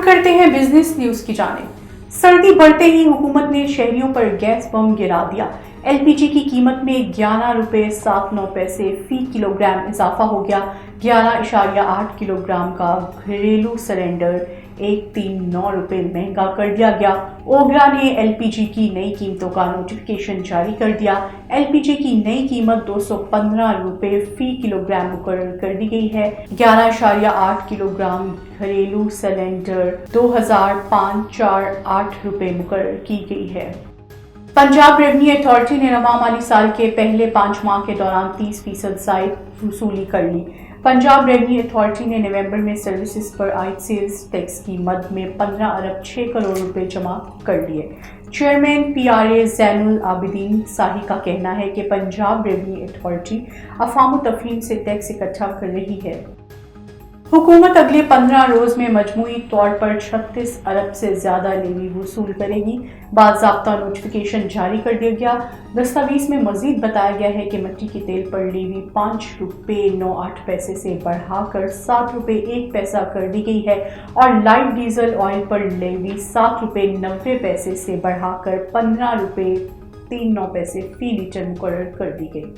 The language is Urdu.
کرتے ہیں بزنس نیوز کی جانب۔ سردی بڑھتے ہی حکومت نے شہریوں پر گیس بم گرا دیا۔ ایل پی جی کی قیمت میں 11.79 فی کلو گرام اضافہ ہو گیا۔ 11.8 کلو گرام کا گھریلو سلنڈر 139 روپے مہنگا کر دیا گیا۔ اوگرا نے ایل پی جی کی نئی قیمتوں کا نوٹیفکیشن جاری کر دیا۔ ایل پی جی کی نئی قیمت 215 روپے فی کلو گرام مقرر کر دی گئی ہے۔ 11.8 کلو گرام گھریلو سلنڈر 2548 روپے مقرر کی گئی ہے۔ پنجاب ریونیو اتھارٹی نے رواں مالی سال کے پہلے 5 ماہ کے دوران 30% زائد وصولی کر لی۔ پنجاب ریونیو اتھارٹی نے نومبر میں سروسز پر عائد سیلز ٹیکس کی مد میں 15 ارب 6 کروڑ روپے جمع کر لیے۔ چیئرمین پی آر اے زین العابدین ساہی کا کہنا ہے کہ پنجاب ریونیو اتھارٹی افہام و تفہیم سے ٹیکس اکٹھا کر رہی ہے۔ حکومت اگلے 15 روز میں مجموعی طور پر 36 ارب سے زیادہ لیوی وصول کرے گی۔ باضابطہ نوٹیفکیشن جاری کر دیا گیا۔ دستاویز میں مزید بتایا گیا ہے کہ مٹی کے تیل پر لیوی 5 روپے 98 سے بڑھا کر 7 روپے 1 پیسہ کر دی گئی ہے اور لائٹ ڈیزل آئل پر لیوی 7 روپے 90 سے بڑھا کر 15 روپے 39 فی لیٹر مقرر کر دی گئی۔